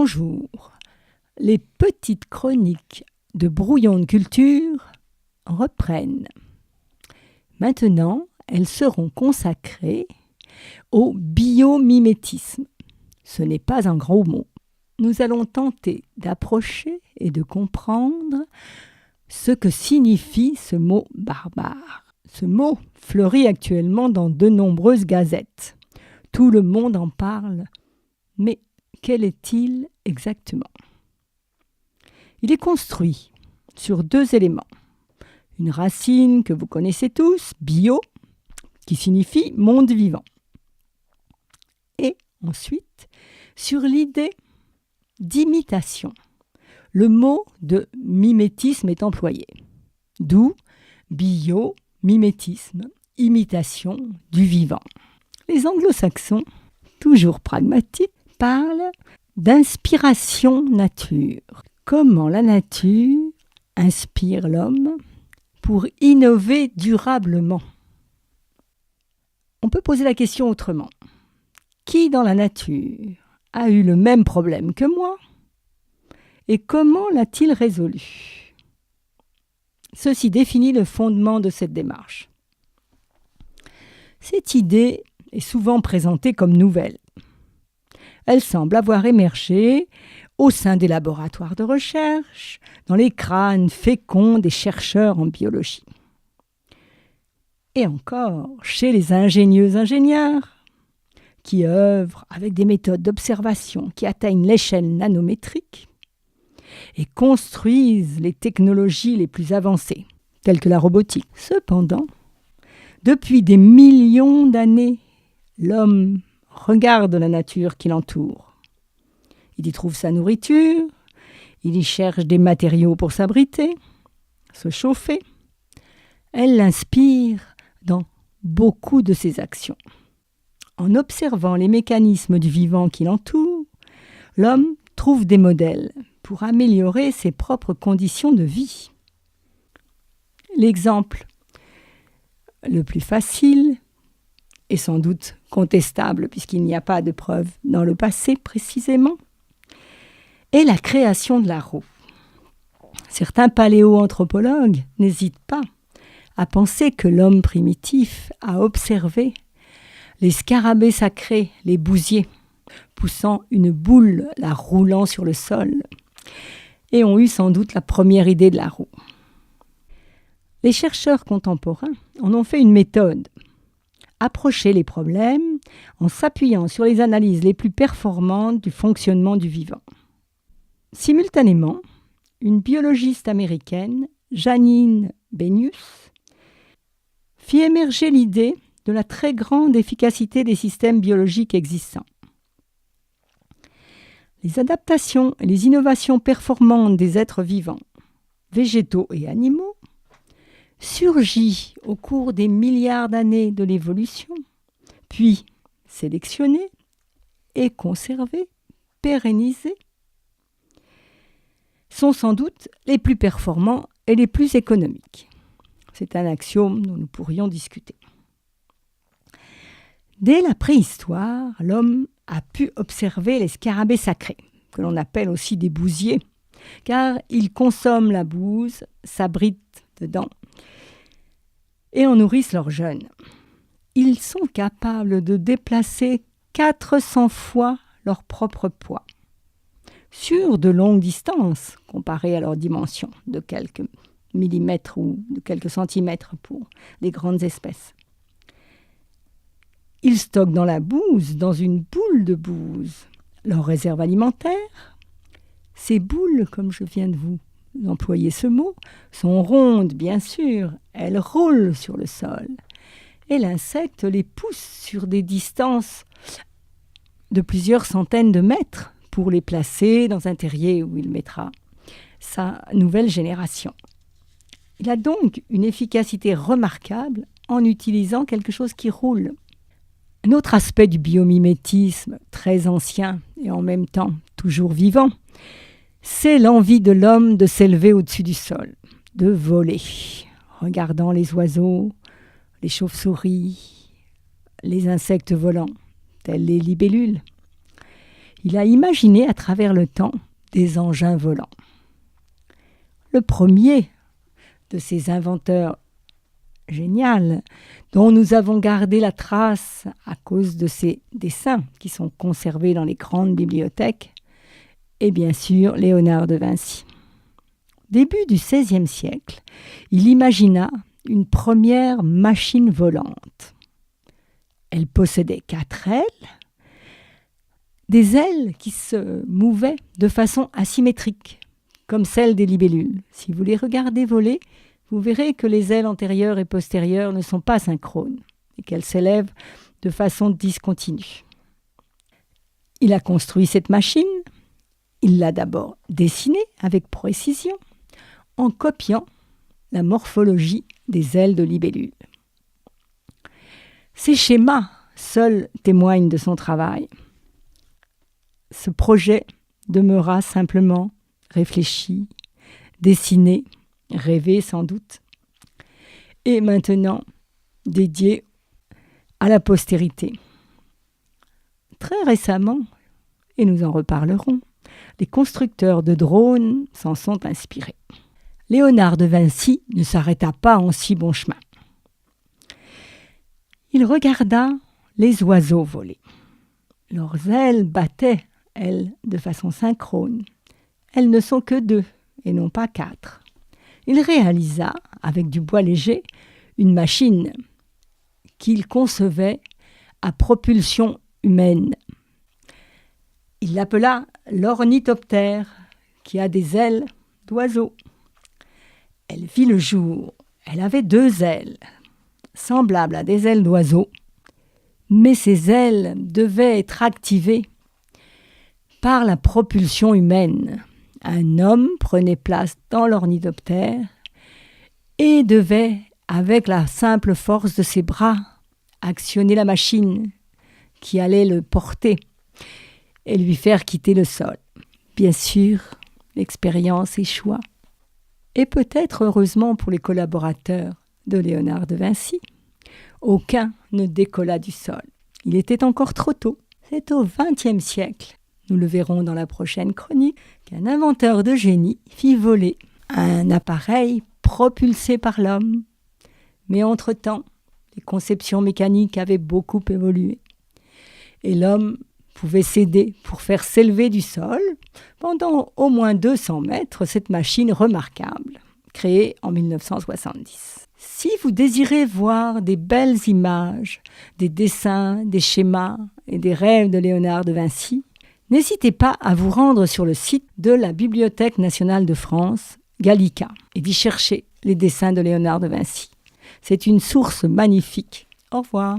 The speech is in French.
Bonjour, les petites chroniques de Brouillon de culture reprennent. Maintenant, elles seront consacrées au biomimétisme. Ce n'est pas un gros mot. Nous allons tenter d'approcher et de comprendre ce que signifie ce mot barbare. Ce mot fleurit actuellement dans de nombreuses gazettes. Tout le monde en parle, mais quel est-il exactement ? Il est construit sur deux éléments. Une racine que vous connaissez tous, bio, qui signifie monde vivant. Et ensuite, sur l'idée d'imitation. Le mot de mimétisme est employé. D'où bio-mimétisme, imitation du vivant. Les anglo-saxons, toujours pragmatiques, parlent d'inspiration nature. Comment la nature inspire l'homme pour innover durablement. On peut poser la question autrement. Qui dans la nature a eu le même problème que moi et comment l'a-t-il résolu ? Ceci définit le fondement de cette démarche. Cette idée est souvent présentée comme nouvelle. Elle semble avoir émergé au sein des laboratoires de recherche, dans les crânes féconds des chercheurs en biologie. Et encore chez les ingénieux ingénieurs, qui œuvrent avec des méthodes d'observation qui atteignent l'échelle nanométrique et construisent les technologies les plus avancées, telles que la robotique. Cependant, depuis des millions d'années, l'homme regarde la nature qui l'entoure. Il y trouve sa nourriture, il y cherche des matériaux pour s'abriter, se chauffer. Elle l'inspire dans beaucoup de ses actions. En observant les mécanismes du vivant qui l'entoure, l'homme trouve des modèles pour améliorer ses propres conditions de vie. L'exemple le plus facile et sans doute contestable, puisqu'il n'y a pas de preuve dans le passé précisément, est la création de la roue. Certains paléoanthropologues n'hésitent pas à penser que l'homme primitif a observé les scarabées sacrés, les bousiers, poussant une boule, la roulant sur le sol, et ont eu sans doute la première idée de la roue. Les chercheurs contemporains en ont fait une méthode. Approcher les problèmes en s'appuyant sur les analyses les plus performantes du fonctionnement du vivant. Simultanément, une biologiste américaine, Janine Benyus, fit émerger l'idée de la très grande efficacité des systèmes biologiques existants. Les adaptations et les innovations performantes des êtres vivants, végétaux et animaux, surgit au cours des milliards d'années de l'évolution, puis sélectionnés et conservés, pérennisés, sont sans doute les plus performants et les plus économiques. C'est un axiome dont nous pourrions discuter. Dès la préhistoire, l'homme a pu observer les scarabées sacrés, que l'on appelle aussi des bousiers, car ils consomment la bouse, s'abritent dedans et en nourrissent leurs jeunes. Ils sont capables de déplacer 400 fois leur propre poids, sur de longues distances, comparées à leur dimension, de quelques millimètres ou de quelques centimètres pour les grandes espèces. Ils stockent dans la bouse, dans une boule de bouse, leur réserve alimentaire. Ces boules, comme je viens de vous employer ce mot, sont rondes, bien sûr. Elles roulent sur le sol. Et l'insecte les pousse sur des distances de plusieurs centaines de mètres pour les placer dans un terrier où il mettra sa nouvelle génération. Il a donc une efficacité remarquable en utilisant quelque chose qui roule. Un autre aspect du biomimétisme, très ancien et en même temps toujours vivant, c'est l'envie de l'homme de s'élever au-dessus du sol, de voler, regardant les oiseaux, les chauves-souris, les insectes volants, tels les libellules. Il a imaginé à travers le temps des engins volants. Le premier de ces inventeurs géniaux, dont nous avons gardé la trace à cause de ses dessins qui sont conservés dans les grandes bibliothèques, est bien sûr Léonard de Vinci. Début du XVIe siècle, il imagina une première machine volante. Elle possédait 4 ailes, des ailes qui se mouvaient de façon asymétrique, comme celles des libellules. Si vous les regardez voler, vous verrez que les ailes antérieures et postérieures ne sont pas synchrones et qu'elles s'élèvent de façon discontinue. Il a construit cette machine, il l'a d'abord dessinée avec précision, en copiant la morphologie des ailes de libellule. Ces schémas seuls témoignent de son travail. Ce projet demeura simplement réfléchi, dessiné, rêvé sans doute, et maintenant dédié à la postérité. Très récemment, et nous en reparlerons, les constructeurs de drones s'en sont inspirés. Léonard de Vinci ne s'arrêta pas en si bon chemin. Il regarda les oiseaux voler. Leurs ailes battaient, elles, de façon synchrone. Elles ne sont que 2 et non pas 4. Il réalisa, avec du bois léger, une machine qu'il concevait à propulsion humaine. Il l'appela l'ornithoptère, qui a des ailes d'oiseau. Elle vit le jour. Elle avait 2 ailes, semblables à des ailes d'oiseau, mais ces ailes devaient être activées par la propulsion humaine. Un homme prenait place dans l'ornithoptère et devait, avec la simple force de ses bras, actionner la machine qui allait le porter et lui faire quitter le sol. Bien sûr, l'expérience échoua. Et peut-être heureusement pour les collaborateurs de Léonard de Vinci, aucun ne décolla du sol. Il était encore trop tôt. C'est au XXe siècle, nous le verrons dans la prochaine chronique, qu'un inventeur de génie fit voler un appareil propulsé par l'homme. Mais entre-temps, les conceptions mécaniques avaient beaucoup évolué. Et l'homme pouvait s'aider pour faire s'élever du sol, pendant au moins 200 mètres, cette machine remarquable, créée en 1970. Si vous désirez voir des belles images, des dessins, des schémas et des rêves de Léonard de Vinci, n'hésitez pas à vous rendre sur le site de la Bibliothèque nationale de France, Gallica, et d'y chercher les dessins de Léonard de Vinci. C'est une source magnifique. Au revoir.